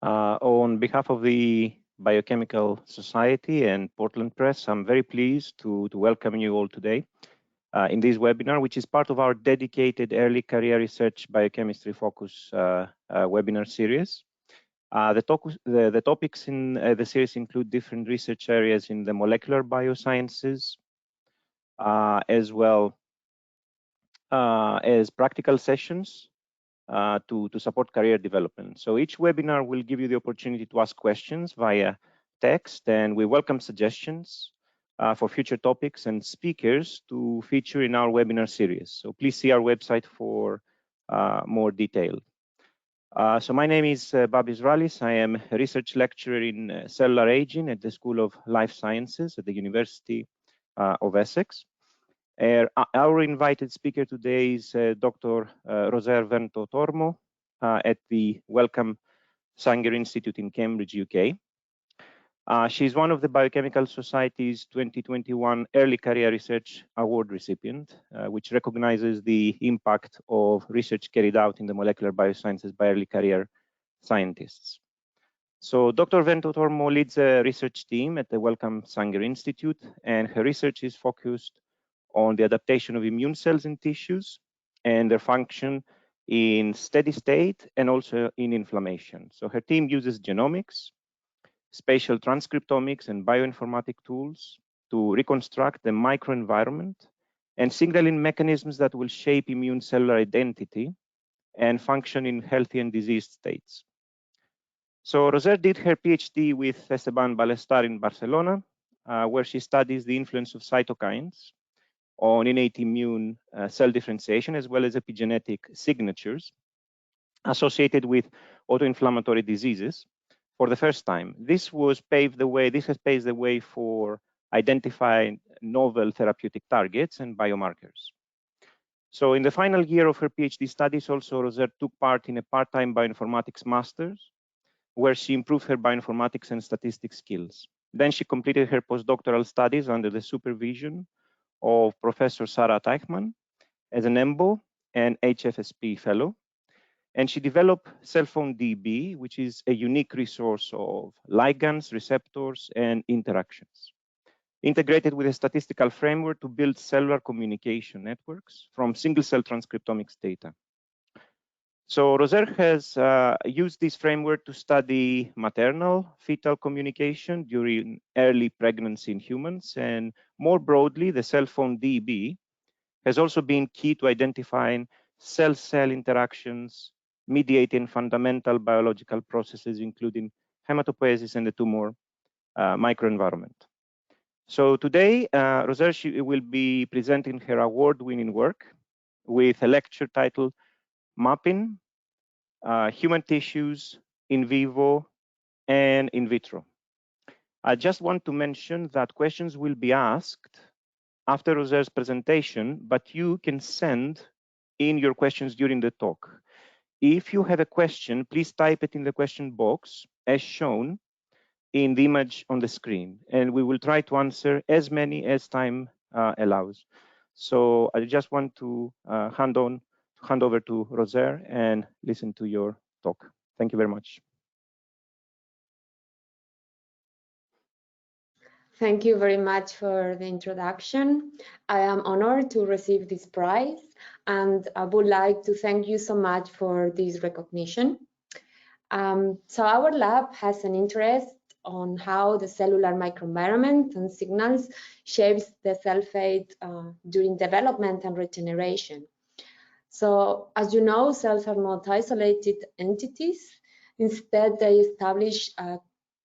On behalf of the Biochemical Society and Portland Press, I'm very pleased to welcome you all today in this webinar, which is part of our dedicated early career research biochemistry focus webinar series. The topics in the series include different research areas in the molecular biosciences, as well as practical sessions to support career development. So each webinar will give you the opportunity to ask questions via text, and we welcome suggestions for future topics and speakers to feature in our webinar series. So please see our website for more detail. So my name is Babis Rallis. I am a research lecturer in cellular aging at the School of Life Sciences at the University of Essex. Our invited speaker today is Dr. Roser Vento-Tormo at the Wellcome Sanger Institute in Cambridge, UK. She's one of the Biochemical Society's 2021 Early Career Research Award recipient, which recognizes the impact of research carried out in the molecular biosciences by early career scientists. So Dr. Vento-Tormo leads a research team at the Wellcome Sanger Institute, and her research is focused on the adaptation of immune cells in tissues and their function in steady state and also in inflammation. So her team uses genomics, spatial transcriptomics, and bioinformatic tools to reconstruct the microenvironment and signaling mechanisms that will shape immune cellular identity and function in healthy and diseased states. So Roser did her PhD with Esteban Ballestar in Barcelona, where she studies the influence of cytokines on innate immune cell differentiation, as well as epigenetic signatures associated with autoinflammatory diseases for the first time. This has paved the way for identifying novel therapeutic targets and biomarkers. So in the final year of her PhD studies, also Roser took part in a part-time bioinformatics master's, where she improved her bioinformatics and statistics skills. Then she completed her postdoctoral studies under the supervision of Professor Sarah Teichmann as an EMBO and HFSP fellow. And she developed CellPhoneDB, which is a unique resource of ligands, receptors, and interactions, integrated with a statistical framework to build cellular communication networks from single-cell transcriptomics data. So Roser has used this framework to study maternal-fetal communication during early pregnancy in humans, and more broadly, the CellPhoneDB has also been key to identifying cell-cell interactions, mediating fundamental biological processes, including hematopoiesis and the tumour microenvironment. So today, Roser will be presenting her award-winning work with a lecture titled Mapping Human Tissues in Vivo and in Vitro. I just want to mention that questions will be asked after Roser's presentation, but you can send in your questions during the talk. If you have a question, please type it in the question box as shown in the image on the screen, and we will try to answer as many as time allows. So I just want to hand over to Roser and listen to your talk. Thank you very much. Thank you very much for the introduction. I am honored to receive this prize, and I would like to thank you so much for this recognition. So our lab has an interest on how the cellular microenvironment and signals shapes the cell fate during development and regeneration. So as you know, cells are not isolated entities. Instead, they establish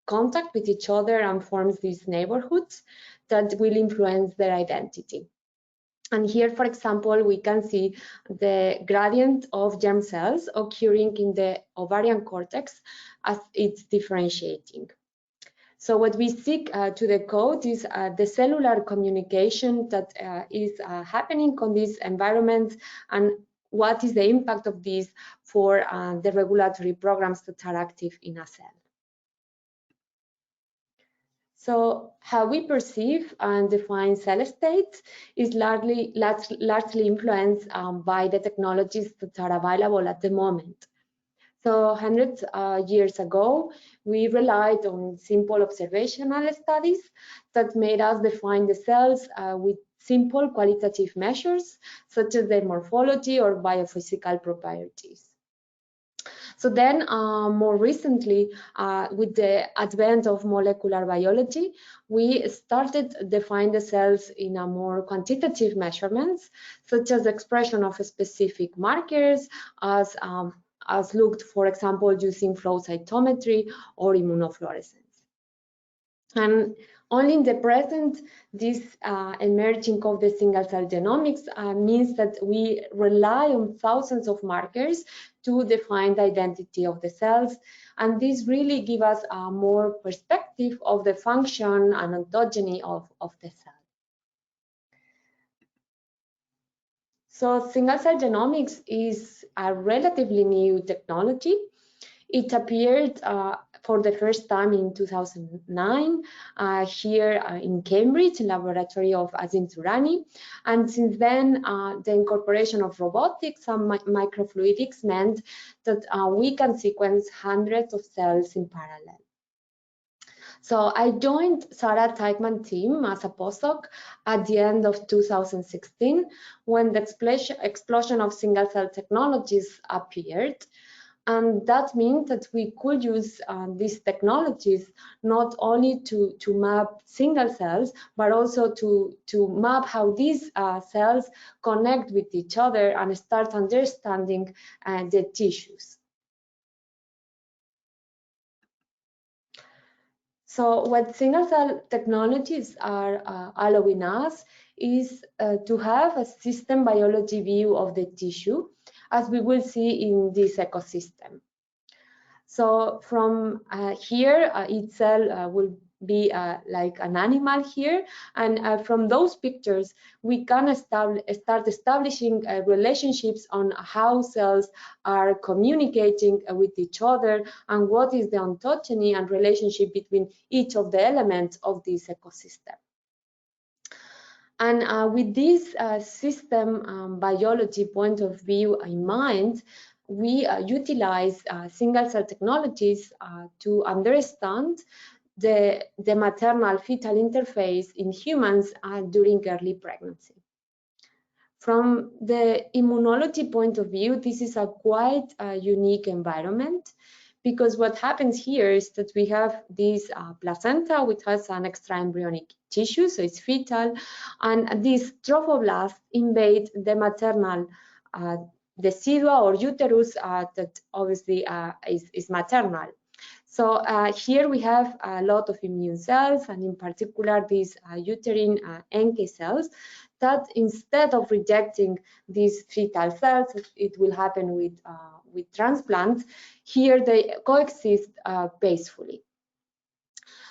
contact with each other and forms these neighborhoods that will influence their identity. And here, for example, we can see the gradient of germ cells occurring in the ovarian cortex as it's differentiating. So what we seek to decode is the cellular communication that is happening on this environment, and what is the impact of this for the regulatory programs that are active in a cell. So how we perceive and define cell states is largely influenced by the technologies that are available at the moment. So hundreds years ago, we relied on simple observational studies that made us define the cells with simple qualitative measures, such as their morphology or biophysical properties. So then, more recently, with the advent of molecular biology, we started to define the cells in a more quantitative measurements, such as expression of specific markers, as looked, for example, using flow cytometry or immunofluorescence. And only in the present, this emerging of the single-cell genomics means that we rely on thousands of markers to define the identity of the cells, and this really gives us a more perspective of the function and ontogeny of the cell. So single-cell genomics is a relatively new technology. It appeared for the first time in 2009 here in Cambridge, in laboratory of Azim Zourani. And since then, the incorporation of robotics and microfluidics meant that we can sequence hundreds of cells in parallel. So I joined Sarah Teichmann team as a postdoc at the end of 2016 when the explosion of single-cell technologies appeared. And that means that we could use these technologies not only to map single cells, but also to map how these cells connect with each other and start understanding the tissues. So what single cell technologies are allowing us is to have a system biology view of the tissue, as we will see in this ecosystem. So from here, each cell will be like an animal here, and from those pictures we can start establishing relationships on how cells are communicating with each other and what is the ontogeny and relationship between each of the elements of this ecosystem. And with this system biology point of view in mind, we utilize single-cell technologies to understand the maternal-fetal interface in humans during early pregnancy. From the immunology point of view, this is a quite unique environment, because what happens here is that we have this placenta, which has an extra-embryonic tissue, so it's fetal, and these trophoblasts invade the maternal decidua or uterus that obviously is maternal. So here we have a lot of immune cells, and in particular these uterine NK cells, that instead of rejecting these fetal cells, it will happen with transplants, here they coexist peacefully.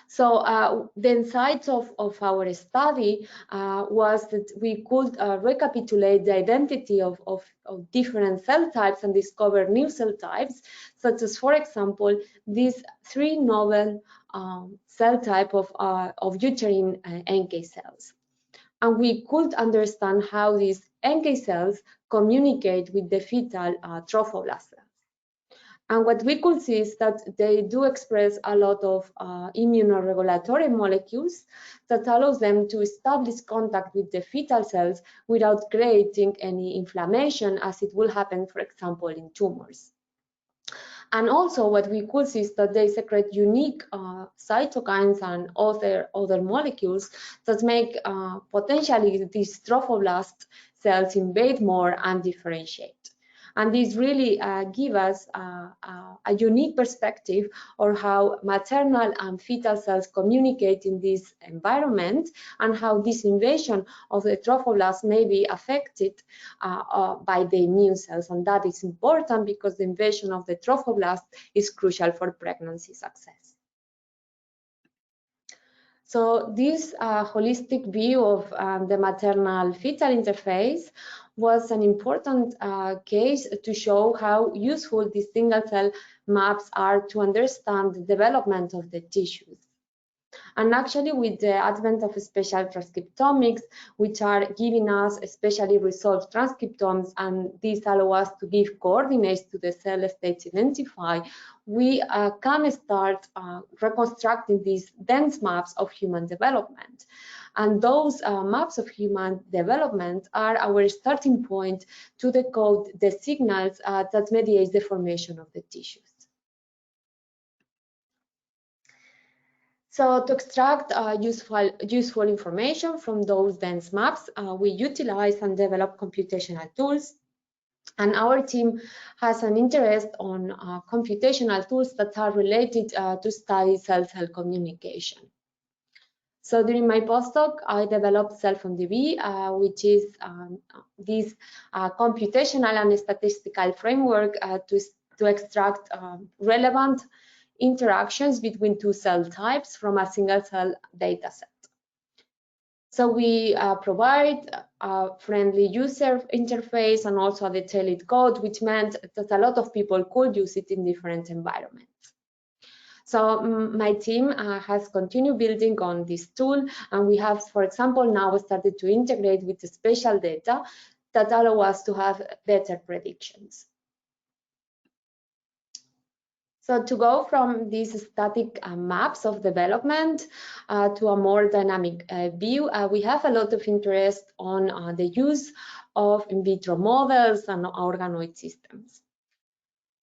So the insights of our study was that we could recapitulate the identity of different cell types and discover new cell types, such as, for example, these three novel cell type of uterine NK cells. And we could understand how these NK cells communicate with the fetal trophoblast cells. And what we could see is that they do express a lot of immunoregulatory molecules that allows them to establish contact with the fetal cells without creating any inflammation, as it will happen, for example, in tumors. And also what we could see is that they secrete unique cytokines and other molecules that make potentially these trophoblast cells invade more and differentiate. And this really gives us a unique perspective on how maternal and fetal cells communicate in this environment, and how this invasion of the trophoblast may be affected by the immune cells. And that is important because the invasion of the trophoblast is crucial for pregnancy success. So this holistic view of the maternal-fetal interface was an important case to show how useful these single-cell maps are to understand the development of the tissues. And actually, with the advent of special transcriptomics, which are giving us especially resolved transcriptomes, and these allow us to give coordinates to the cell states identified, we can start reconstructing these dense maps of human development. And those maps of human development are our starting point to decode the signals that mediate the formation of the tissues. So to extract useful information from those dense maps, we utilize and develop computational tools. And our team has an interest on computational tools that are related to study cell-cell communication. So during my postdoc, I developed CellPhoneDB, which is this computational and statistical framework to extract relevant interactions between two cell types from a single cell data set. So we provide a friendly user interface and also a detailed code, which meant that a lot of people could use it in different environments. So my team has continued building on this tool, and we have, for example, now started to integrate with the spatial data that allow us to have better predictions. So to go from these static maps of development to a more dynamic view, we have a lot of interest on the use of in vitro models and organoid systems.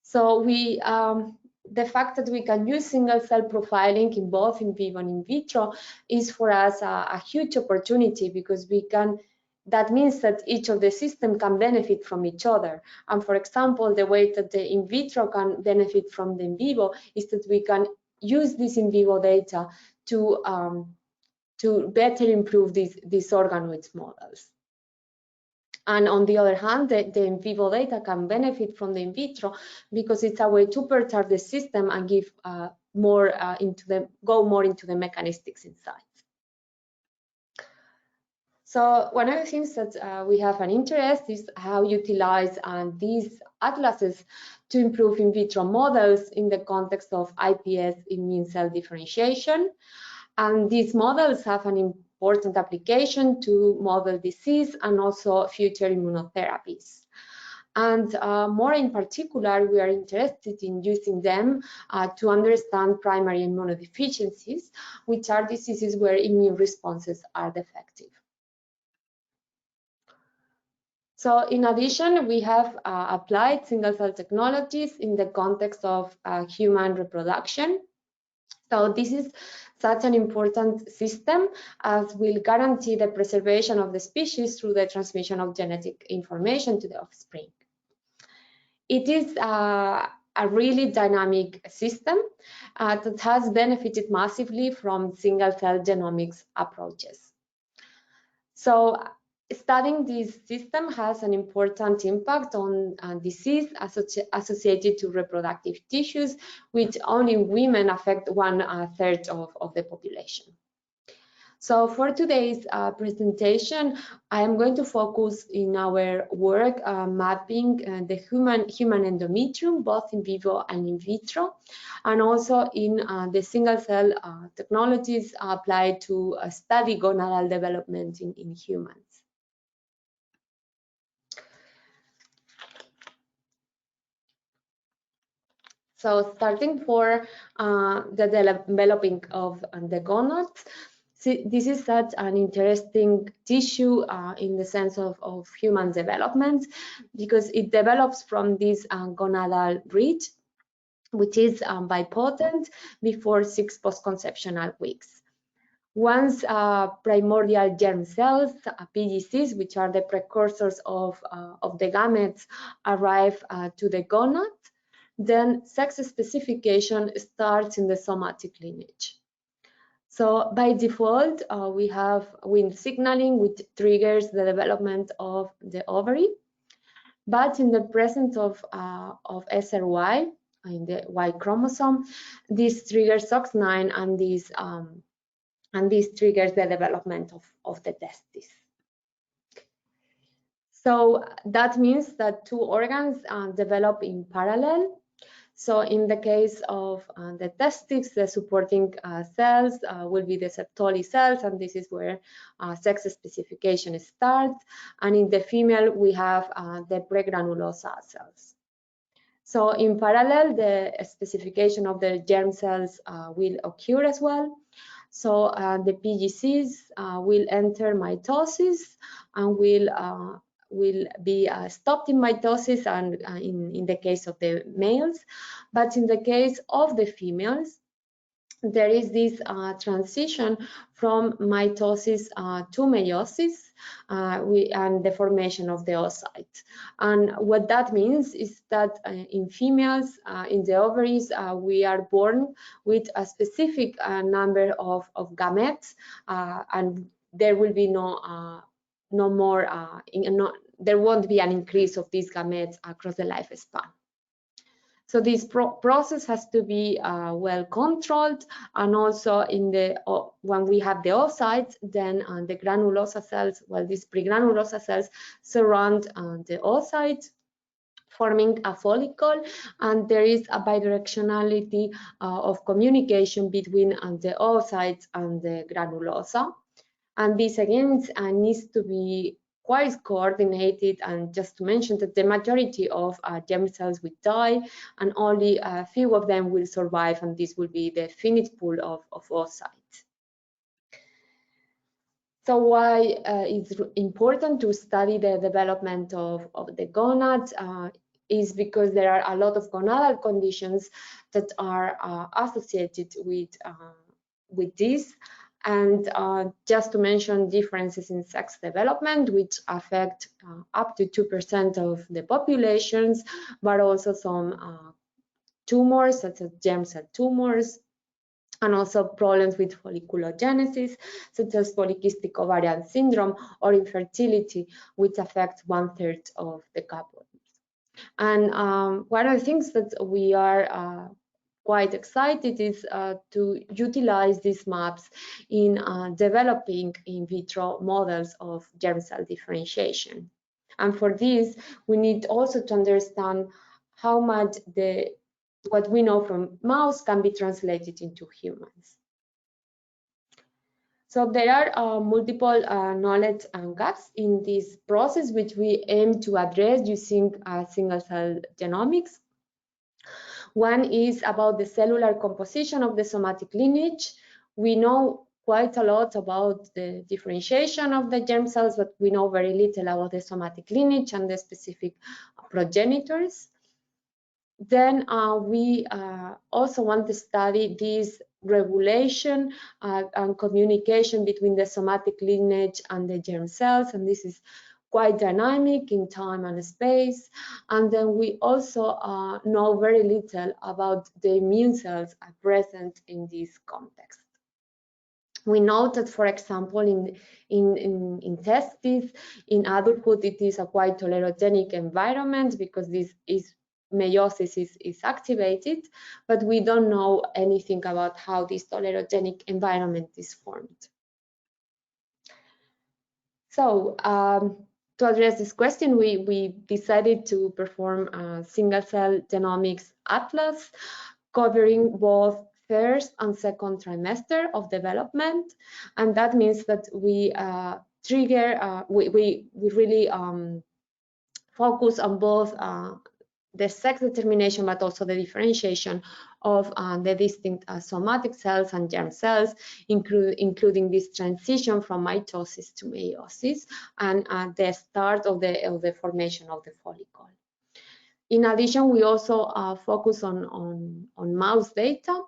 So the fact that we can use single cell profiling in both in vivo and in vitro is for us a huge opportunity, because that means that each of the systems can benefit from each other. And for example, the way that the in vitro can benefit from the in vivo is that we can use this in vivo data to better improve these organoids models. And on the other hand, the in vivo data can benefit from the in vitro, because it's a way to perturb the system and give go more into the mechanistics inside. So one of the things that we have an interest is how utilize these atlases to improve in vitro models in the context of iPS immune cell differentiation. And these models have an important application to model disease and also future immunotherapies. And more in particular, we are interested in using them to understand primary immunodeficiencies, which are diseases where immune responses are defective. So in addition, we have applied single-cell technologies in the context of human reproduction. So this is such an important system as will guarantee the preservation of the species through the transmission of genetic information to the offspring. It is a really dynamic system that has benefited massively from single-cell genomics approaches. So studying this system has an important impact on disease associated to reproductive tissues, which only women affect 1/3 of the population. So for today's presentation, I am going to focus in our work mapping the human endometrium, both in vivo and in vitro, and also in the single-cell technologies applied to study gonadal development in humans. So starting for the developing of the gonads, this is such an interesting tissue in the sense of human development, because it develops from this gonadal ridge, which is bipotent before 6 post-conceptional weeks. Once primordial germ cells, PGCs, which are the precursors of the gametes, arrive to the gonad, then sex specification starts in the somatic lineage. So by default, we have Wnt signaling, which triggers the development of the ovary. But in the presence of SRY, in the Y chromosome, this triggers SOX9, and this triggers the development of the testis. So that means that two organs develop in parallel. So in the case of the testes, the supporting cells will be the Sertoli cells, and this is where sex specification starts. And in the female, we have the pregranulosa cells. So in parallel, the specification of the germ cells will occur as well. So the PGCs will enter mitosis and will be stopped in mitosis, and in the case of the males. But in the case of the females, there is this transition from mitosis to meiosis and the formation of the oocyte. And what that means is that in females, in the ovaries, we are born with a specific number of gametes, and there will be no more, there won't be an increase of these gametes across the lifespan. So this process has to be well controlled, and also in the when we have the oocytes, then the granulosa cells, well, these pregranulosa cells surround the oocyte, forming a follicle, and there is a bidirectionality of communication between the oocytes and the granulosa. And this again needs to be quite coordinated, and just to mention that the majority of germ cells will die and only a few of them will survive, and this will be the finite pool of oocytes. So why it's important to study the development of the gonads is because there are a lot of gonadal conditions that are associated with this. And just to mention differences in sex development, which affect up to 2% of the populations, but also some tumors, such as germ cell tumors, and also problems with folliculogenesis, such as polycystic ovarian syndrome or infertility, which affect 1/3 of the couples. And one of the things that we are quite excited is to utilize these maps in developing in vitro models of germ cell differentiation. And for this, we need also to understand how much what we know from mouse can be translated into humans. So there are multiple knowledge gaps in this process, which we aim to address using single-cell genomics. One is about the cellular composition of the somatic lineage. We know quite a lot about the differentiation of the germ cells, but we know very little about the somatic lineage and the specific progenitors. Then we also want to study this regulation and communication between the somatic lineage and the germ cells, and this is quite dynamic in time and space. And then we also know very little about the immune cells present in this context. We know that, for example, in testes, in adulthood, it is a quite tolerogenic environment because this is meiosis is activated, but we don't know anything about how this tolerogenic environment is formed. So to address this question, we decided to perform a single-cell genomics atlas covering both first and second trimester of development, and that means that we we really focus on both the sex determination, but also the differentiation of the distinct somatic cells and germ cells, including this transition from mitosis to meiosis and the start of the formation of the follicle. In addition, we also focus on mouse data.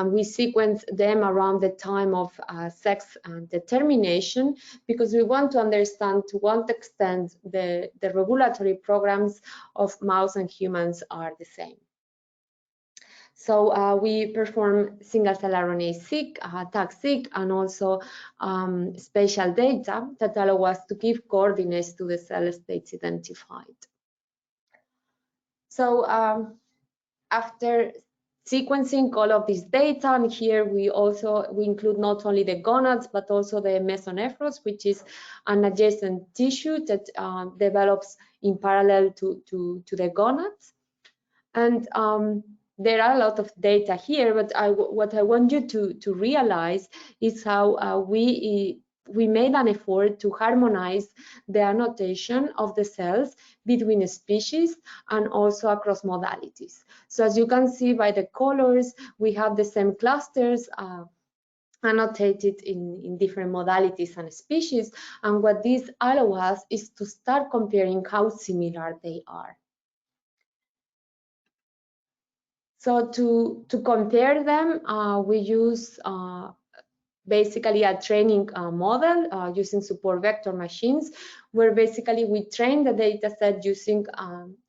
We sequence them around the time of sex determination because we want to understand to what extent the regulatory programs of mouse and humans are the same. So we perform single-cell RNA-seq, tag-seq, and also spatial data that allow us to give coordinates to the cell states identified. So after sequencing all of this data, and here we include not only the gonads but also the mesonephros, which is an adjacent tissue that develops in parallel to the gonads. And there are a lot of data here, but what I want you to realize is how we made an effort to harmonize the annotation of the cells between species and also across modalities. So as you can see by the colors, we have the same clusters annotated in different modalities and species. And what this allows us is to start comparing how similar they are. So to compare them, we use basically a training model using support vector machines, where basically we train the data set using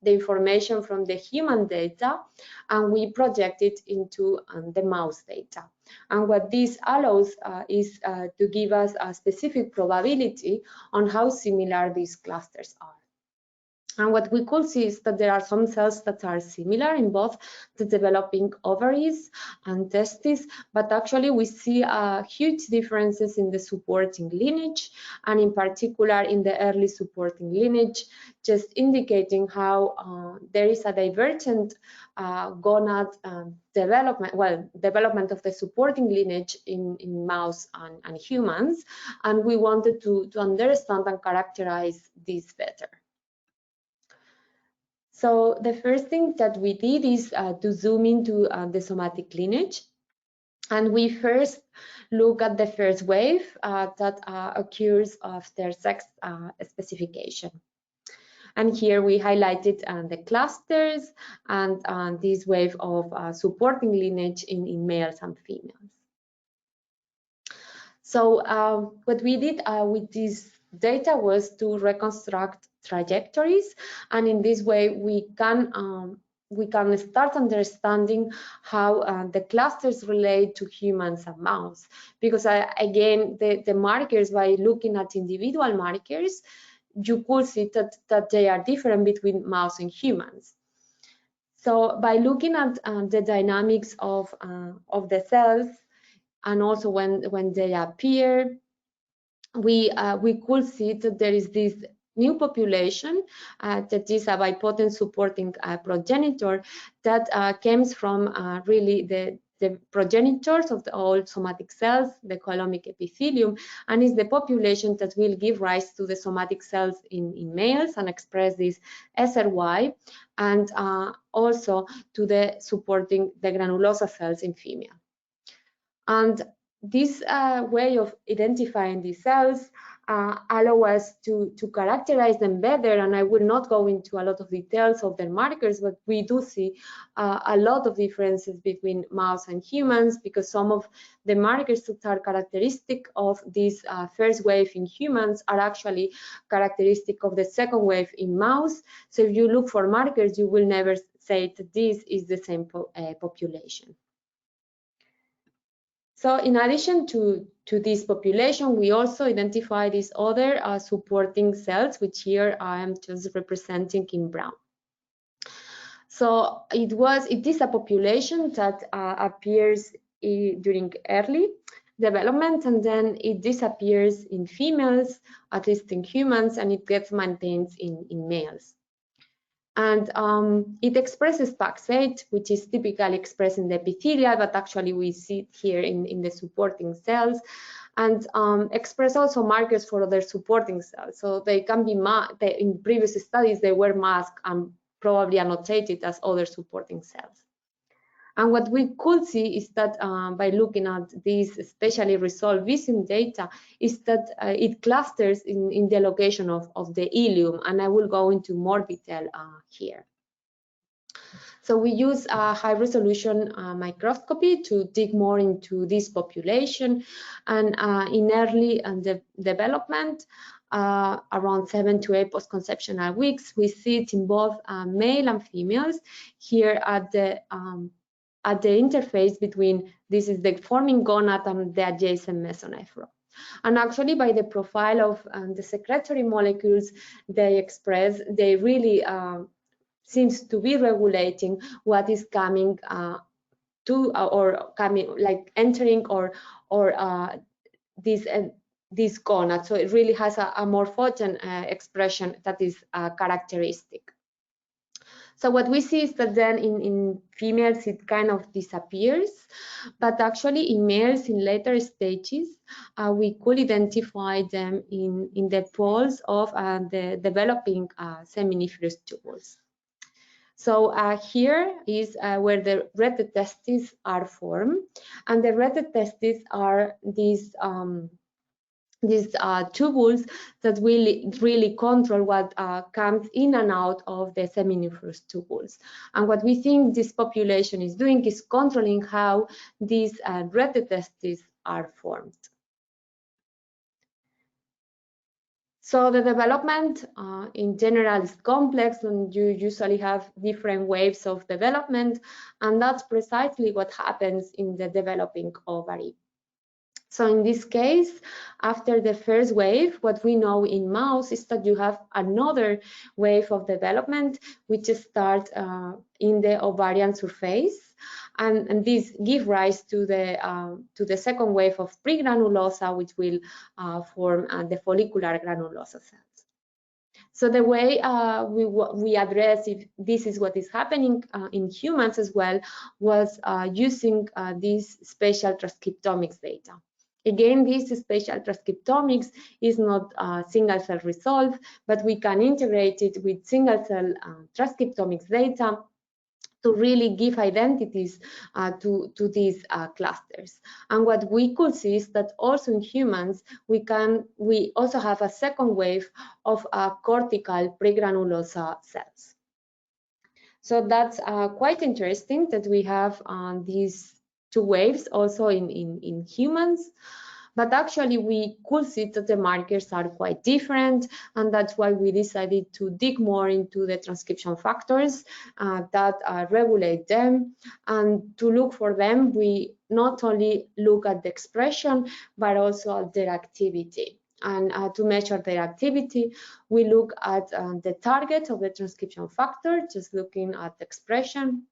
the information from the human data, and we project it into the mouse data. And what this allows is to give us a specific probability on how similar these clusters are. And what we could see is that there are some cells that are similar in both the developing ovaries and testes, but actually we see huge differences in the supporting lineage, and in particular in the early supporting lineage, just indicating how there is a divergent gonad development of the supporting lineage in mouse and humans, and we wanted to understand and characterize this better. So the first thing that we did is to zoom into the somatic lineage. And we first look at the first wave that occurs after sex specification. And here we highlighted the clusters and this wave of supporting lineage in males and females. So what we did with this data was to reconstruct trajectories, and in this way we can start understanding how the clusters relate to humans and mouse, because again the markers, by looking at individual markers, you could see that they are different between mouse and humans. So by looking at the dynamics of the cells, and also when they appear, we could see that there is this new population that is a bipotent supporting progenitor that comes from really the progenitors of the old somatic cells, the coelomic epithelium, and is the population that will give rise to the somatic cells in males and express this SRY, and also to the supporting the granulosa cells in female. And this way of identifying these cells allow us to characterize them better, and I will not go into a lot of details of their markers, but we do see a lot of differences between mouse and humans, because some of the markers that are characteristic of this first wave in humans are actually characteristic of the second wave in mouse. So if you look for markers, you will never say that this is the same population. So in addition to this population, we also identify these other supporting cells, which here I am just representing in brown. So it is a population that appears during early development, and then it disappears in females, at least in humans, and it gets maintained in males. And it expresses PAX8, which is typically expressed in the epithelial, but actually we see it here in the supporting cells, and express also markers for other supporting cells. So they can be in previous studies they were masked and probably annotated as other supporting cells. And what we could see is that by looking at these especially resolved vision data, is that it clusters in the location of the ileum, and I will go into more detail here. So we use a high-resolution microscopy to dig more into this population, and in early development, around 7 to 8 post-conceptional weeks, we see it in both male and females. Here at the interface between, this is the forming gonad and the adjacent mesonephron. And actually by the profile of the secretory molecules they express, they really seems to be regulating what is coming or coming, like entering or this gonad. So it really has a morphogen expression that is characteristic. So what we see is that then in females it kind of disappears, but actually in males in later stages we could identify them in the poles of the developing seminiferous tubules. So here is where the red testes are formed, and the red testes are these tubules that will really control what comes in and out of the seminiferous tubules. And what we think this population is doing is controlling how these red testes are formed. So the development in general is complex, and you usually have different waves of development, and that's precisely what happens in the developing ovary. So in this case, after the first wave, what we know in mouse is that you have another wave of development which starts in the ovarian surface, and this gives rise to the second wave of pregranulosa, which will form the follicular granulosa cells. So the way we address if this is what is happening in humans as well was using these spatial transcriptomics data. Again, this spatial transcriptomics is not single cell resolved, but we can integrate it with single cell transcriptomics data to really give identities to these clusters. And what we could see is that also in humans, we also have a second wave of cortical pregranulosa cells. So that's quite interesting that we have these two waves also in humans. But actually, we could see that the markers are quite different, and that's why we decided to dig more into the transcription factors that regulate them. And to look for them, we not only look at the expression, but also at their activity. And to measure their activity, we look at the target of the transcription factor, just looking at the expression.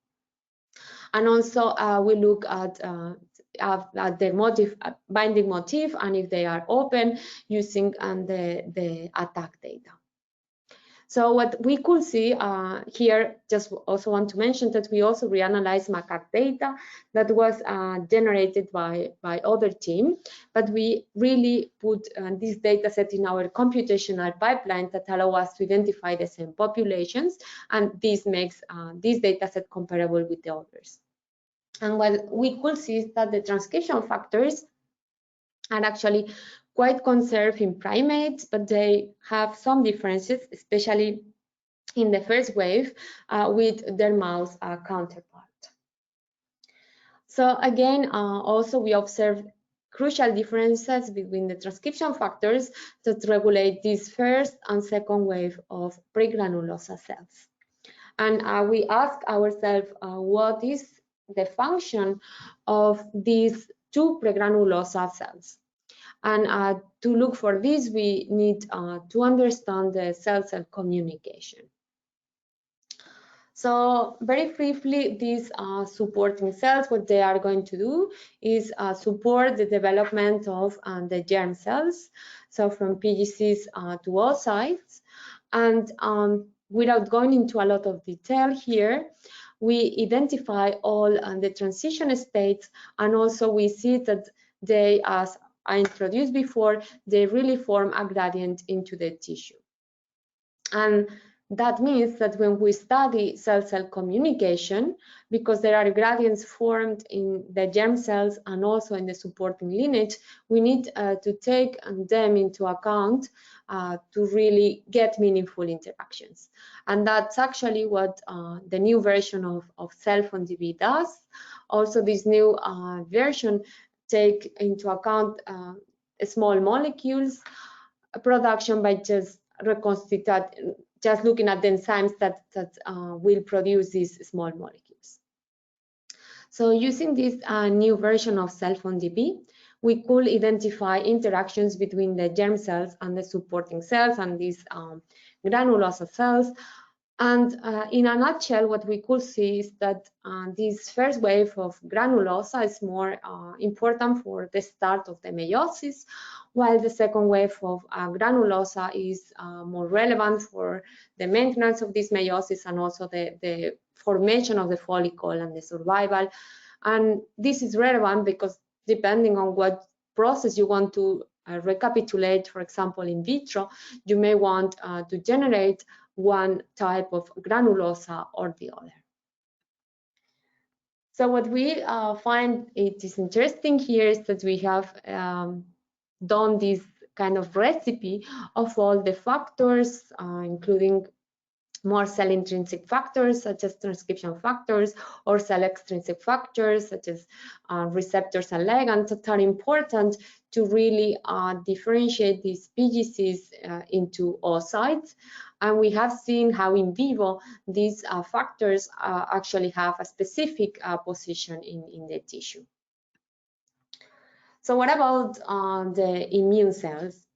And also we look at the motif, binding motif, and if they are open, using the attack data. So what we could see here, just also want to mention that we also reanalyzed macaque data that was generated by other team, but we really put this data set in our computational pipeline that allow us to identify the same populations, and this makes this data set comparable with the others. And what we could see is that the transcription factors are actually quite conserved in primates, but they have some differences, especially in the first wave with their mouse counterpart. So again, also we observe crucial differences between the transcription factors that regulate this first and second wave of pregranulosa cells. And we ask ourselves what is the function of these two pregranulosa cells. And to look for this, we need to understand the cell-cell communication. So very briefly, these supporting cells, what they are going to do is support the development of the germ cells, so from PGCs to oocytes. And without going into a lot of detail here, we identify all the transition states, and also we see that they, as I introduced before, they really form a gradient into the tissue. And that means that when we study cell-cell communication, because there are gradients formed in the germ cells and also in the supporting lineage, we need to take them into account to really get meaningful interactions. And that's actually what the new version of CellPhoneDB does. Also, this new version take into account small molecules production by just looking at the enzymes that will produce these small molecules. So using this new version of CellPhoneDB, we could identify interactions between the germ cells and the supporting cells and these granulosa cells, And in a nutshell, what we could see is that this first wave of granulosa is more important for the start of the meiosis, while the second wave of granulosa is more relevant for the maintenance of this meiosis and also the formation of the follicle and the survival. And this is relevant because depending on what process you want to recapitulate, for example, in vitro, you may want to generate one type of granulosa or the other. So what we find it is interesting here is that we have done this kind of recipe of all the factors, including more cell intrinsic factors such as transcription factors or cell extrinsic factors such as receptors and ligands that are important to really differentiate these PGCs into oocytes. And we have seen how in vivo these factors actually have a specific position in the tissue. So what about the immune cells?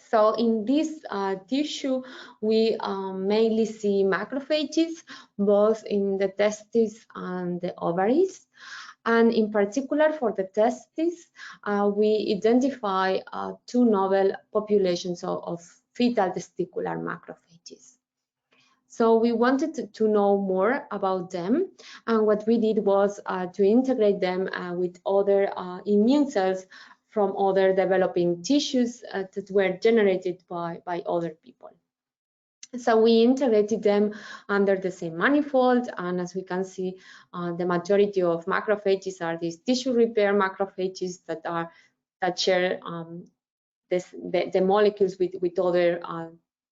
So in this tissue, we mainly see macrophages, both in the testes and the ovaries. And in particular for the testes, we identify two novel populations of fetal testicular macrophages. So we wanted to know more about them, and what we did was to integrate them with other immune cells from other developing tissues that were generated by other people. So we integrated them under the same manifold, and as we can see, the majority of macrophages are these tissue repair macrophages that share the molecules with other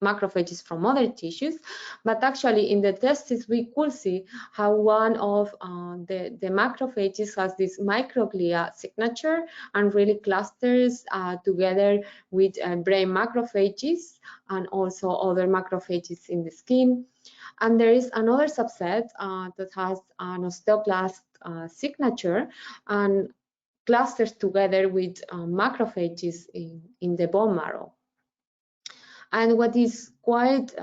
macrophages from other tissues. But actually in the testes we could see how one of the macrophages has this microglia signature and really clusters together with brain macrophages and also other macrophages in the skin. And there is another subset that has an osteoclast signature and clusters together with macrophages in the bone marrow. And what is quite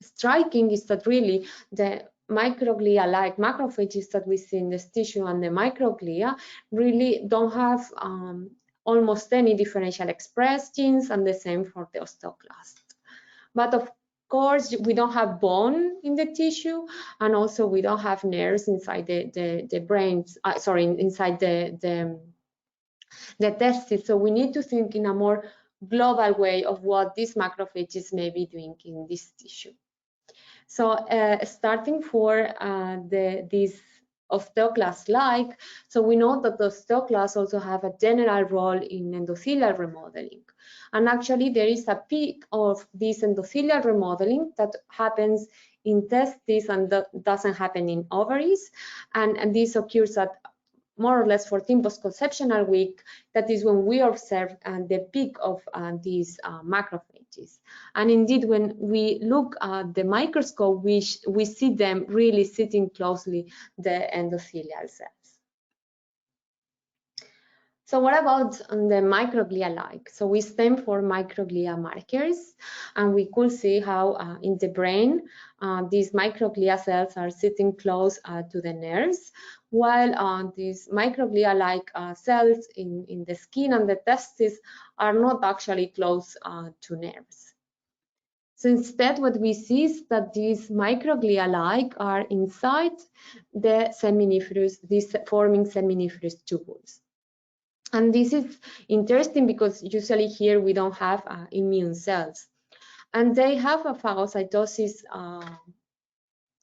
striking is that really the microglia-like macrophages that we see in this tissue and the microglia really don't have almost any differential expressed genes, and the same for the osteoclast. But of course, we don't have bone in the tissue, and also we don't have nerves inside the brains, inside the testes. So we need to think in a more global way of what these macrophages may be doing in this tissue. So starting for these osteoclast-like, so we know that the osteoclasts also have a general role in endothelial remodeling. And actually there is a peak of this endothelial remodeling that happens in testes and that doesn't happen in ovaries. And this occurs at more or less 14 post-conceptional week. That is when we observe the peak of these macrophages. And indeed, when we look at the microscope, we see them really sitting closely the endothelial cells. So what about the microglia-like? So we stem for microglia markers, and we could see how in the brain, these microglia cells are sitting close to the nerves, while these microglia-like cells in the skin and the testes are not actually close to nerves. So instead, what we see is that these microglia-like are inside the seminiferous, these forming seminiferous tubules. And this is interesting because usually here we don't have immune cells. And they have a phagocytosis,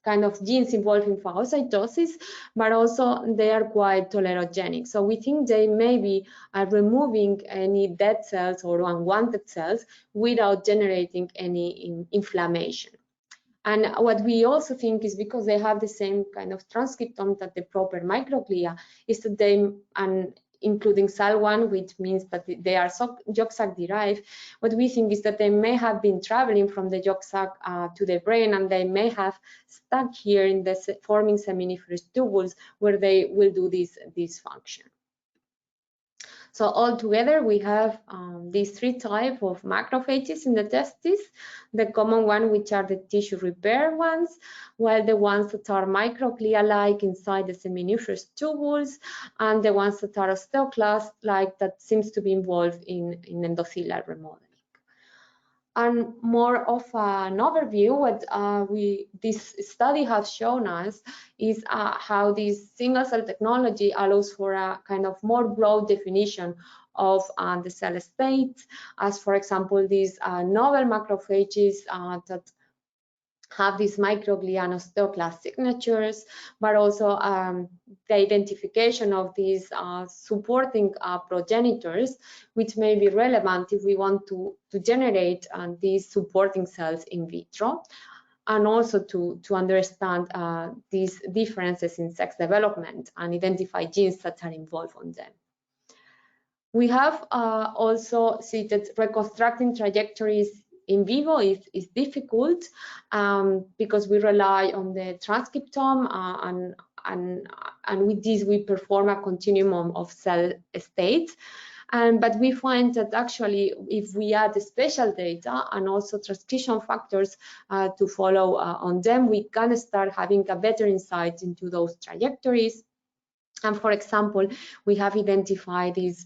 kind of genes involved in phagocytosis, but also they are quite tolerogenic. So we think they may be removing any dead cells or unwanted cells without generating any inflammation. And what we also think is because they have the same kind of transcriptome that the proper microglia, is that they, and including SAL1, which means that they are yolk sac derived, what we think is that they may have been traveling from the yolk sac to the brain, and they may have stuck here in the forming seminiferous tubules where they will do this function. So altogether, we have these three types of macrophages in the testes. The common one, which are the tissue repair ones, while the ones that are microglia-like inside the seminiferous tubules, and the ones that are osteoclast-like that seems to be involved in endothelial remodeling. And more of an overview, what this study has shown us is how this single-cell technology allows for a kind of more broad definition of the cell state, as for example, these novel macrophages that have these microglia and osteoclast signatures, but also the identification of these supporting progenitors, which may be relevant if we want to generate these supporting cells in vitro, and also to understand these differences in sex development and identify genes that are involved on them. We have also seen that reconstructing trajectories in vivo is difficult because we rely on the transcriptome and with this we perform a continuum of cell states. But we find that actually if we add special data and also transcription factors to follow on them, we can start having a better insight into those trajectories. And for example, we have identified these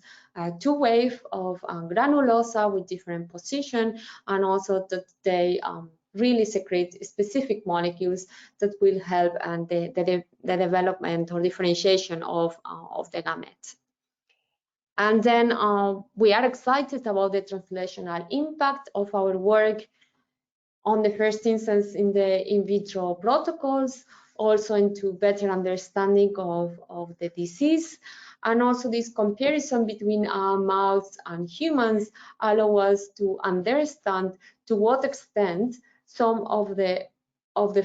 two waves of granulosa with different position, and also that they really secrete specific molecules that will help the development or differentiation of the gametes. And then we are excited about the translational impact of our work on the first instance in the in vitro protocols, also into better understanding of the disease. And also this comparison between mouse and humans allow us to understand to what extent some of the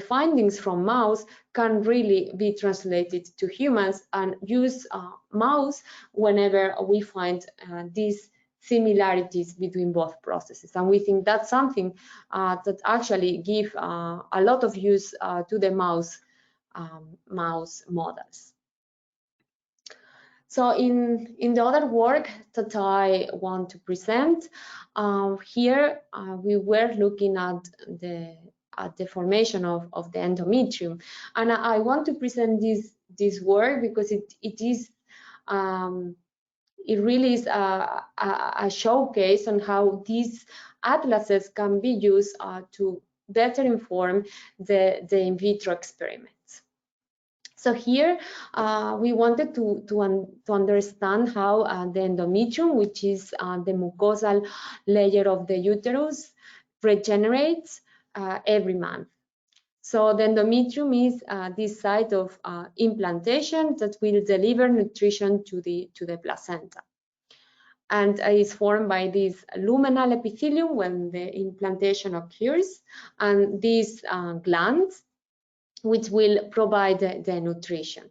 findings from mouse can really be translated to humans, and use mouse whenever we find these similarities between both processes. And we think that's something that actually give a lot of use to the mouse models. So in the other work that I want to present, here we were looking at the formation of the endometrium, and I want to present this work because it really is a showcase on how these atlases can be used to better inform the in vitro experiments. So here we wanted to understand how the endometrium, which is the mucosal layer of the uterus, regenerates every month. So the endometrium is this site of implantation that will deliver nutrition to the placenta, and is formed by this luminal epithelium when the implantation occurs, and these glands, which will provide the nutrition.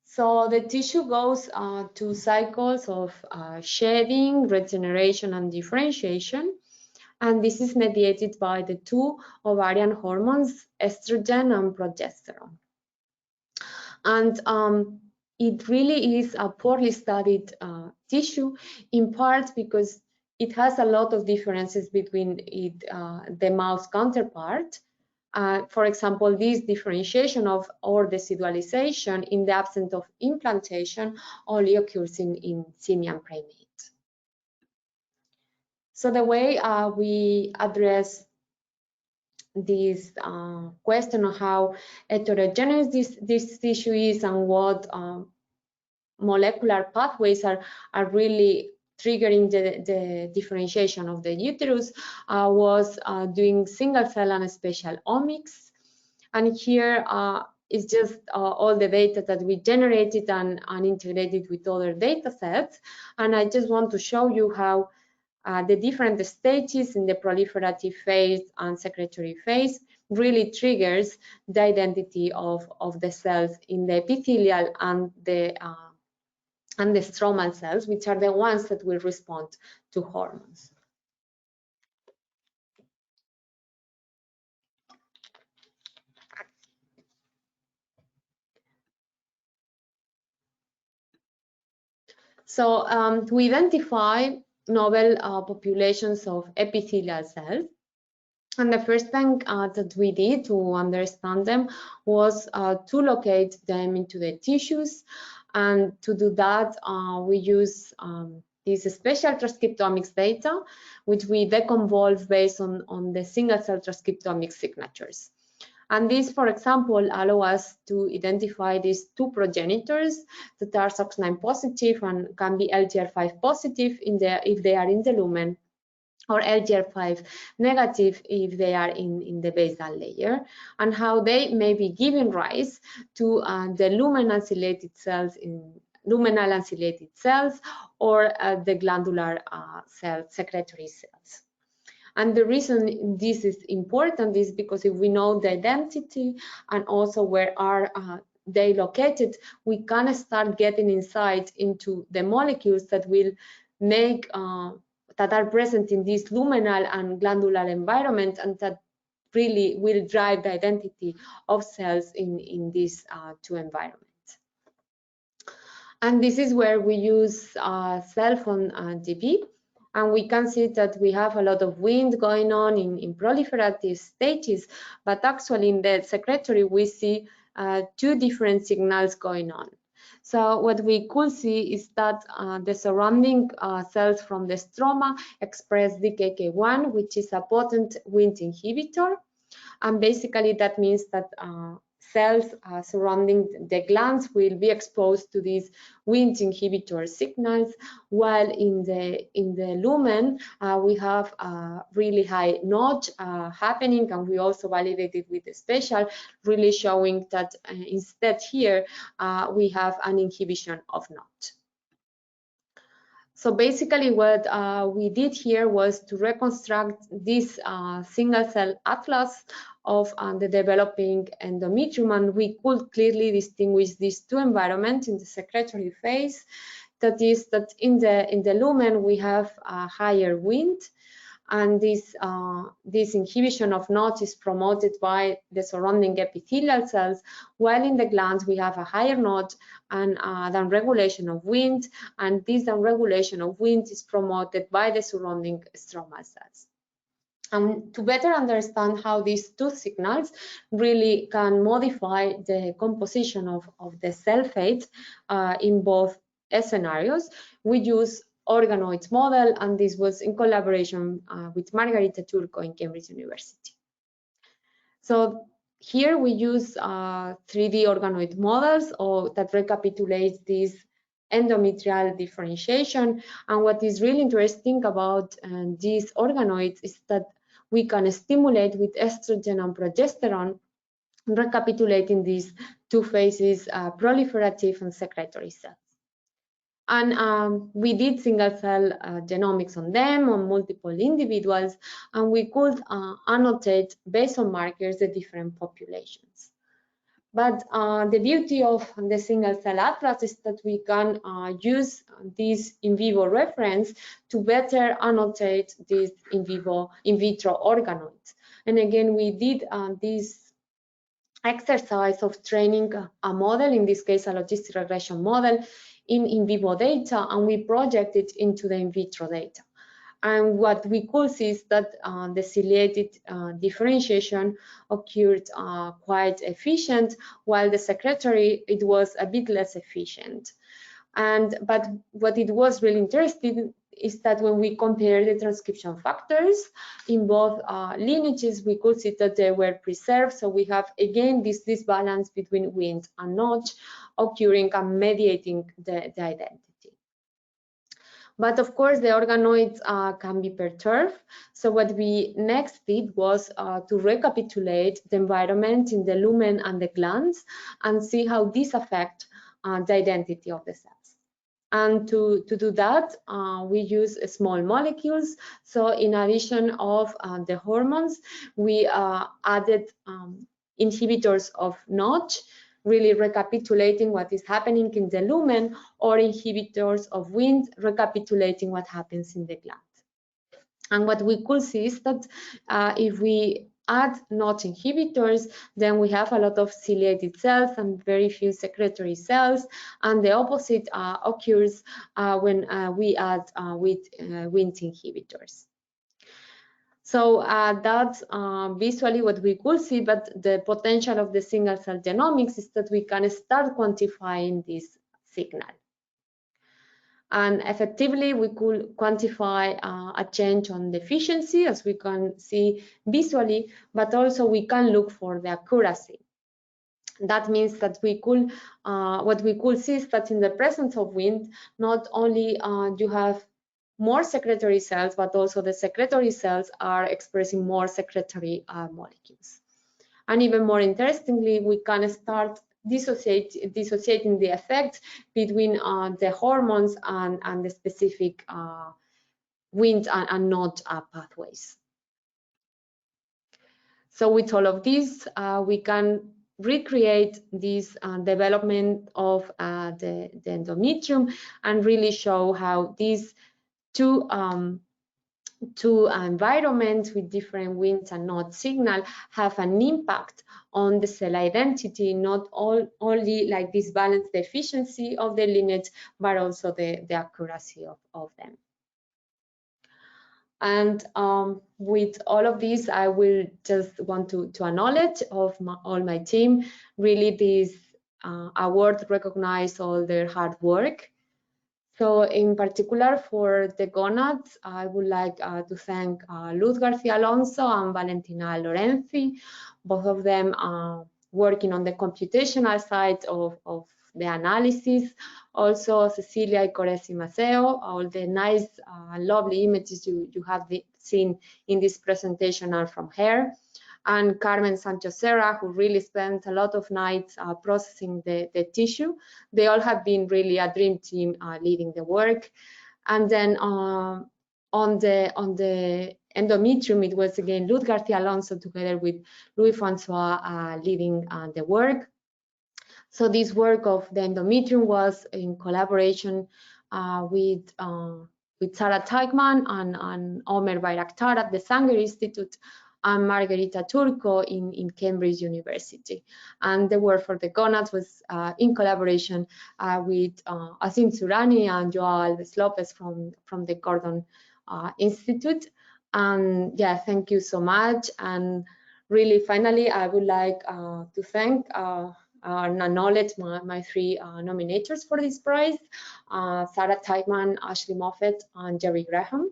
So the tissue goes to cycles of shedding, regeneration, and differentiation. And this is mediated by the two ovarian hormones, estrogen and progesterone. And it really is a poorly studied tissue, in part because it has a lot of differences between the mouse counterpart. For example, this differentiation or decidualization in the absence of implantation only occurs in simian primates. So the way we address this question of how heterogeneous this tissue is and what molecular pathways are really triggering the differentiation of the uterus was doing single cell and spatial omics. And here is just all the data that we generated and integrated with other data sets. And I just want to show you how the different stages in the proliferative phase and secretory phase really triggers the identity of the cells in the epithelial and the stromal cells, which are the ones that will respond to hormones. So we identify novel populations of epithelial cells. And the first thing that we did to understand them was to locate them into the tissues. And to do that, we use this special transcriptomics data, which we deconvolve based on the single-cell transcriptomics signatures. And this, for example, allow us to identify these two progenitors that are SOX9 positive and can be LGR5 positive if they are in the lumen, or LGR5 negative if they are in the basal layer, and how they may be giving rise to the luminal ancillated cells or the glandular secretory cells. And the reason this is important is because if we know the identity and also where are they located, we can start getting insight into the molecules that will make that are present in this luminal and glandular environment, and that really will drive the identity of cells in these two environments. And this is where we use CellPhoneDB. And we can see that we have a lot of wind going on in proliferative stages, but actually in the secretory we see two different signals going on. So what we could see is that the surrounding cells from the stroma express DKK1, which is a potent Wnt inhibitor. And basically that means that cells surrounding the glands will be exposed to these Wnt inhibitor signals, while in the lumen we have a really high notch happening, and we also validated with the spatial, really showing that instead here we have an inhibition of notch. So basically what we did here was to reconstruct this single cell atlas of the developing endometrium, and we could clearly distinguish these two environments in the secretory phase. That is that in the lumen we have a higher Wnt, and this inhibition of notch is promoted by the surrounding epithelial cells, while in the glands we have a higher notch and downregulation of Wnt, and this downregulation of Wnt is promoted by the surrounding stromal cells. And to better understand how these two signals really can modify the composition of the cell fate in both scenarios, we use organoids model, and this was in collaboration with Margarita Turco in Cambridge University. So here we use 3D organoid models that recapitulate this endometrial differentiation, and what is really interesting about these organoids is that we can stimulate with estrogen and progesterone, recapitulating these two phases, proliferative and secretory cells. And we did single cell genomics on them, on multiple individuals, and we could annotate based on markers the different populations. But the beauty of the single cell atlas is that we can use this in vivo reference to better annotate these in vitro organoids. And again, we did this exercise of training a model, in this case a logistic regression model, in vivo data, and we project it into the in vitro data. And what we could see is that the ciliated differentiation occurred quite efficient, while the secretory, it was a bit less efficient. But what it was really interesting is that when we compare the transcription factors in both lineages, we could see that they were preserved. So we have, again, this balance between Wnt and notch occurring and mediating the identity. But of course, the organoids can be perturbed. So what we next did was to recapitulate the environment in the lumen and the glands and see how these affect the identity of the cells. And to do that, we use small molecules. So in addition of the hormones, we added inhibitors of notch, really recapitulating what is happening in the lumen, or inhibitors of Wnt, recapitulating what happens in the gland. And what we could see is that if we add not inhibitors, then we have a lot of ciliated cells and very few secretory cells, and the opposite occurs when we add with Wnt inhibitors. So that's visually what we could see, but the potential of the single cell genomics is that we can start quantifying this signal. And effectively, we could quantify a change on the efficiency, as we can see visually, but also we can look for the accuracy. That means that we could, what we could see is that in the presence of Wnt, not only you have more secretory cells, but also the secretory cells are expressing more secretory molecules. And even more interestingly, we can start dissociating the effects between the hormones and the specific Wnt and not pathways. So with all of this, we can recreate this development of the endometrium and really show how these two environments with different Wnt and not signal have an impact on the cell identity, not only like this balance the efficiency of the lineage, but also the accuracy of them. And with all of this, I will just want to acknowledge of all my team. Really, this award recognize all their hard work. So in particular for the gonads, I would like to thank Luz Garcia Alonso and Valentina Lorenzi, both of them working on the computational side of the analysis. Also Cecilia Icoresi Maceo, all the nice, lovely images you have seen in this presentation are from her. And Carmen Sanchez Serra, who really spent a lot of nights processing the tissue. They all have been really a dream team leading the work. And then on the endometrium, it was again Luz Garcia Alonso together with Louis Francois leading the work. So this work of the endometrium was in collaboration with Sarah Teichmann and Omer Bayraktar at the Sanger Institute, and Margherita Turco in Cambridge University. And the work for the gonads was in collaboration with Asim Surani and Joao Alves Lopez from the Gordon Institute. And yeah, thank you so much. And really, finally, I would like to thank and acknowledge my three nominators for this prize, Sarah Teichmann, Ashley Moffett, and Jerry Graham.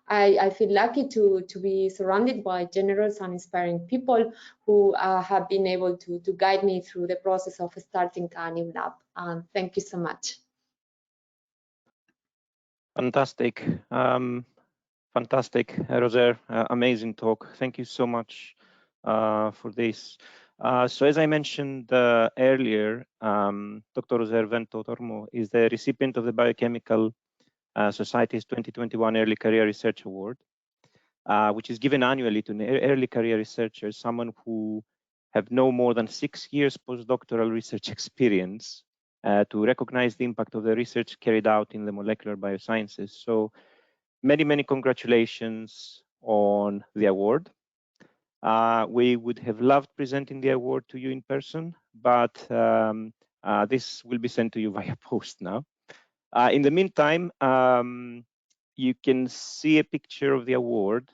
I feel lucky to be surrounded by generous and inspiring people who have been able to guide me through the process of starting a new lab. Thank you so much. Fantastic. Fantastic, Roser. Amazing talk. Thank you so much for this. So as I mentioned earlier, Dr. Roser Vento-Tormo is the recipient of the Biochemical Society's 2021 Early Career Research Award, which is given annually to early career researchers, someone who have no more than 6 years postdoctoral research experience to recognize the impact of the research carried out in the molecular biosciences. So many congratulations on the award. We would have loved presenting the award to you in person, but this will be sent to you via post now. In the meantime, you can see a picture of the award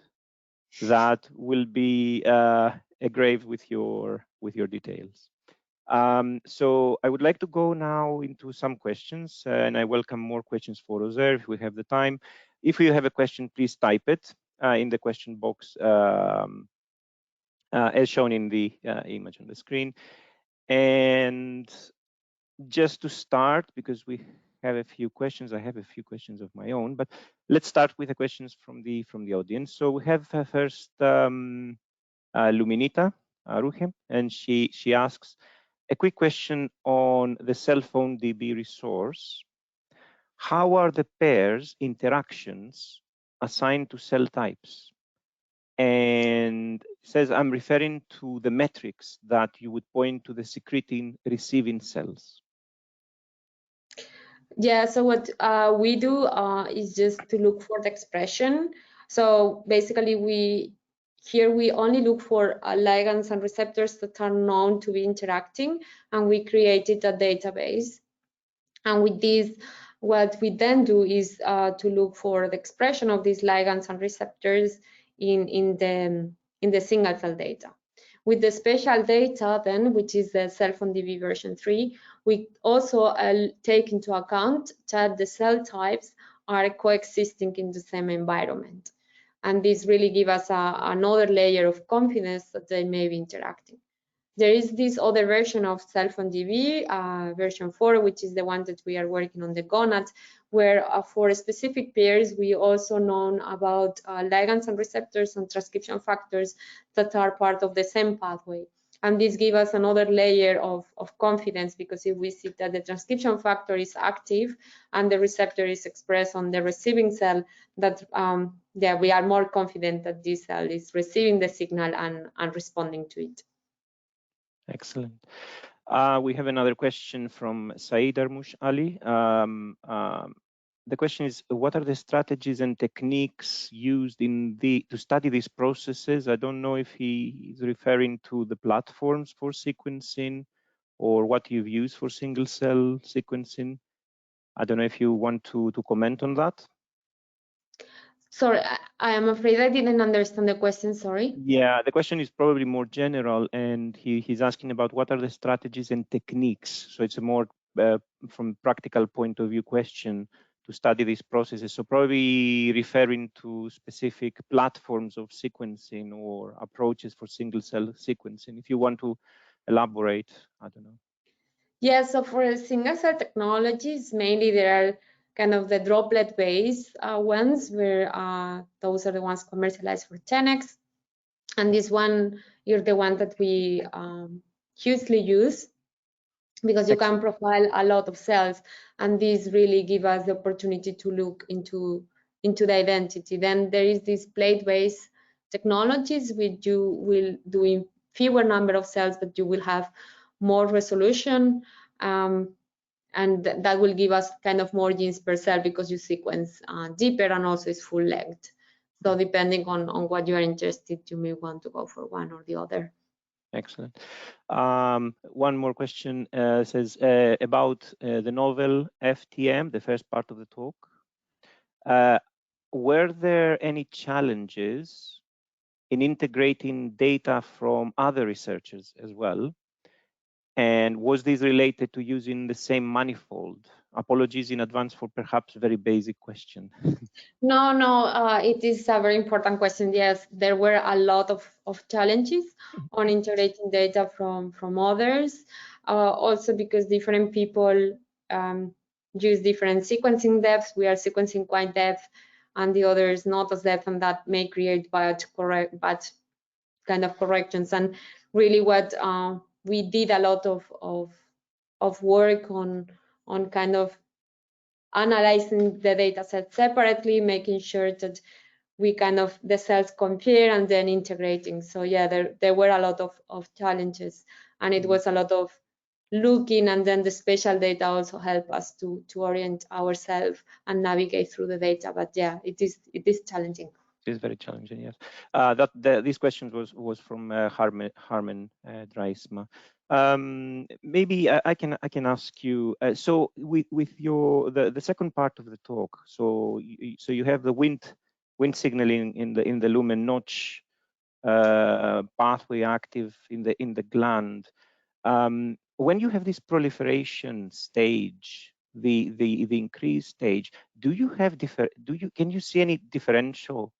that will be engraved with your details. So I would like to go now into some questions, and I welcome more questions for Roser if we have the time. If you have a question, please type it in the question box as shown in the image on the screen. And just to start, because we have a few questions, I have a few questions of my own, but let's start with the questions from the audience. So we have first Luminita Rujem, and she asks a quick question on the CellPhoneDB resource. How are the pairs interactions assigned to cell types? And says, I'm referring to the metrics that you would point to the secreting receiving cells. Yeah, so what we do is just to look for the expression. So basically we here we only look for ligands and receptors that are known to be interacting, and we created a database. And with this, what we then do is to look for the expression of these ligands and receptors in the single cell data. With the spatial data then, which is the CellPhoneDB version 3, we also take into account that the cell types are coexisting in the same environment. And this really gives us another layer of confidence that they may be interacting. There is this other version of CellPhoneDB, version 4, which is the one that we are working on the gonads, where for specific pairs, we also know about ligands and receptors and transcription factors that are part of the same pathway. And this gives us another layer of confidence, because if we see that the transcription factor is active and the receptor is expressed on the receiving cell, that yeah, we are more confident that this cell is receiving the signal and responding to it. Excellent. We have another question from Saeed Armush Ali. The question is, what are the strategies and techniques used to study these processes? I don't know if he is referring to the platforms for sequencing or what you've used for single cell sequencing. I don't know if you want to comment on that. Sorry, I am afraid I didn't understand the question, sorry. Yeah, the question is probably more general, and he's asking about what are the strategies and techniques. So it's a more from practical point of view question to study these processes. So probably referring to specific platforms of sequencing or approaches for single cell sequencing. If you want to elaborate, I don't know. Yeah, so for single cell technologies, mainly there are kind of the droplet-based ones, where those are the ones commercialized for 10x. And this one, you're the one that we hugely use, because you can profile a lot of cells, and these really give us the opportunity to look into the identity. Then there is this plate-based technologies, which you will do in fewer number of cells, but you will have more resolution, and that will give us kind of more genes per cell, because you sequence deeper and also is full length. So depending on what you are interested, you may want to go for one or the other. Excellent. One more question says about the novel FTM, the first part of the talk. Were there any challenges in integrating data from other researchers as well? And was this related to using the same manifold? Apologies in advance for perhaps a very basic question. No, it is a very important question. Yes, there were a lot of challenges on integrating data from others, also because different people use different sequencing depths. We are sequencing quite depth, and the others not as depth, and that may create bad kind of corrections. And really, what we did a lot of work on kind of analyzing the data set separately, making sure that we kind of the cells compare and then integrating. So yeah, there were a lot of challenges, and it was a lot of looking, and then the spatial data also help us to orient ourselves and navigate through the data. But yeah, it is challenging. It is very challenging, yes. This question was from Harmen Dreisma. Maybe I can ask you. So with your the second part of the talk. So you have the wind signaling in the lumen notch pathway active in the gland. When you have this proliferation stage, the increased stage, can you see any differential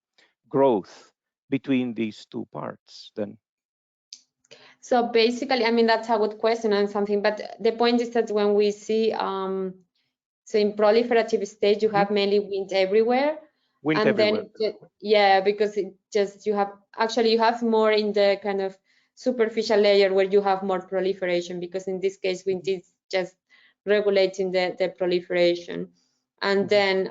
growth between these two parts then? So basically, I mean, that's a good question and something, but the point is that when we see, so in proliferative stage, you have mainly wind everywhere. Wind everywhere. Then, yeah, because it just, you have more in the kind of superficial layer where you have more proliferation, because in this case, wind is just regulating the proliferation. And then,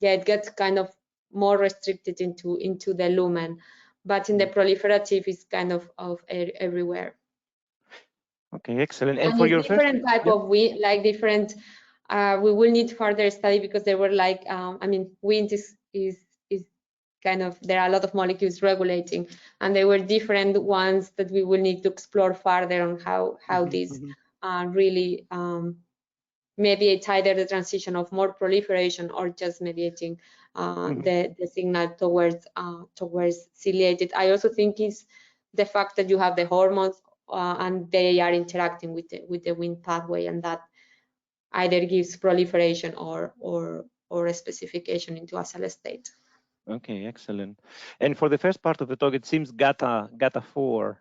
yeah, it gets kind of more restricted into the lumen. But in the proliferative, it's kind of everywhere. Okay, excellent. And for your different type of wind, like different, we will need further study, because there were like, I mean, wind is there are a lot of molecules regulating, and there were different ones that we will need to explore further on how these really mediate either the transition of more proliferation or just mediating the signal towards ciliated. I also think is the fact that you have the hormones and they are interacting with the Wnt pathway, and that either gives proliferation or a specification into a cell state. Okay, excellent. And for the first part of the talk, it seems GATA4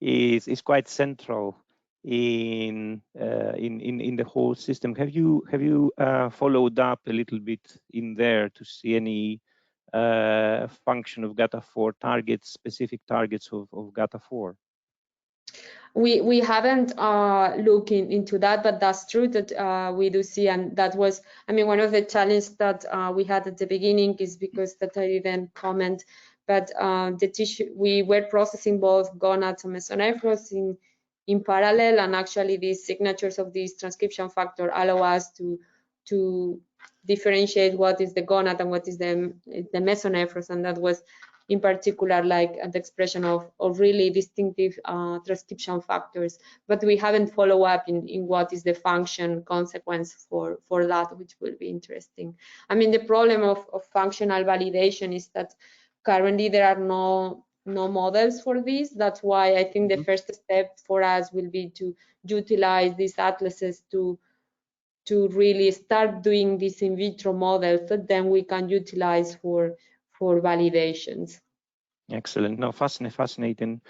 is quite central in the whole system. Have you followed up a little bit in there to see any function of GATA4 targets, specific targets of GATA4? We haven't looked into that, but that's true that we do see, and that was, I mean, one of the challenges that we had at the beginning is because that I didn't comment, but the tissue, we were processing both gonads and mesonephros in parallel, and actually these signatures of this transcription factor allow us to differentiate what is the gonad and what is the mesonephros, and that was in particular like the expression of really distinctive transcription factors, but we haven't followed up in what is the function consequence for that, which will be interesting. I mean, the problem of functional validation is that currently there are no models for this. That's why I think the first step for us will be to utilize these atlases to really start doing these in vitro models that then we can utilize for validations. Excellent. No, fascinating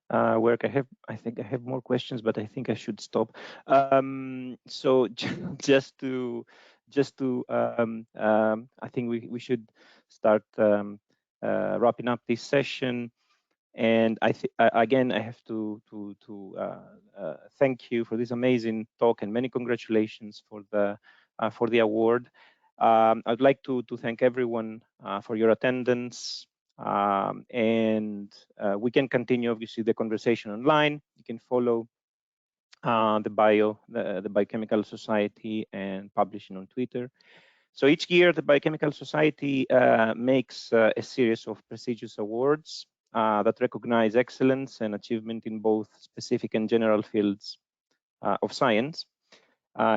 work. I think I have more questions, but I think I should stop. So just to I think we should start wrapping up this session. And again, I have to thank you for this amazing talk, and many congratulations for the award. I'd like to thank everyone for your attendance, and we can continue obviously the conversation online. You can follow the Biochemical Society and publishing on Twitter. So each year, the Biochemical Society makes a series of prestigious awards that recognize excellence and achievement in both specific and general fields of science.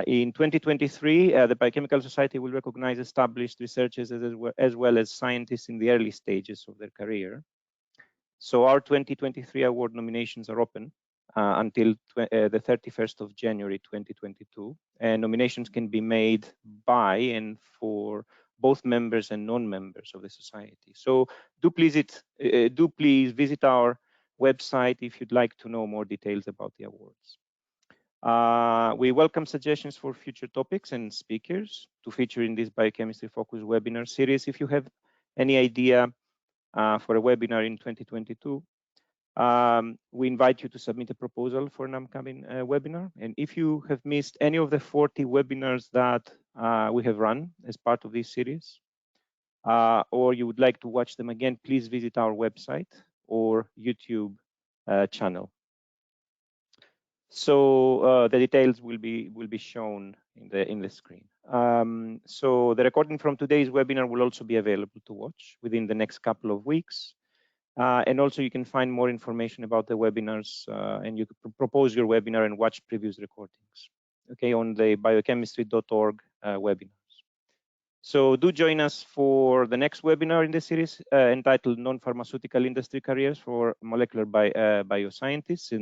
In 2023, the Biochemical Society will recognize established researchers as well as scientists in the early stages of their career. So our 2023 award nominations are open until the 31st of January 2022, and nominations can be made by and for both members and non-members of the society. So do please visit our website if you'd like to know more details about the awards. We welcome suggestions for future topics and speakers to feature in this Biochemistry Focus webinar series. If you have any idea for a webinar in 2022, we invite you to submit a proposal for an upcoming webinar. And if you have missed any of the 40 webinars that we have run as part of this series, or you would like to watch them again, please visit our website or YouTube channel. So the details will be shown in the screen. So the recording from today's webinar will also be available to watch within the next couple of weeks. And also you can find more information about the webinars, and you can propose your webinar and watch previous recordings, okay, on the biochemistry.org webinars. So do join us for the next webinar in the series entitled Non-Pharmaceutical Industry Careers for Molecular Bioscientists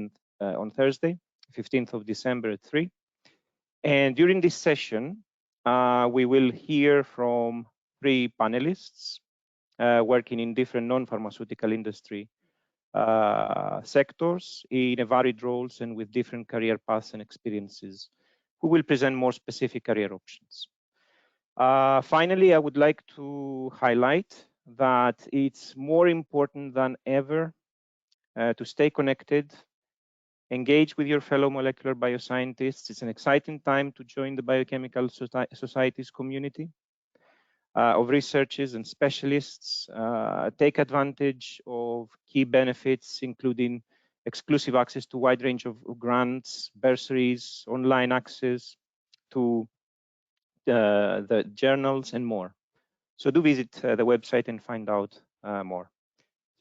on Thursday, 15th of December at 3. And during this session, we will hear from 3 panelists working in different non-pharmaceutical industry sectors in a varied roles and with different career paths and experiences, who will present more specific career options. Finally, I would like to highlight that it's more important than ever to stay connected, engage with your fellow molecular bioscientists. It's an exciting time to join the Biochemical Society's community of researchers and specialists. Take advantage of key benefits, including exclusive access to a wide range of grants, bursaries, online access to the journals, and more. So do visit the website and find out more.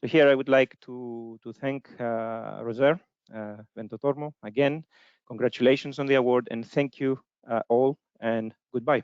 So here I would like to thank Roser Vento-Tormo again. Congratulations on the award, and thank you all, and goodbye.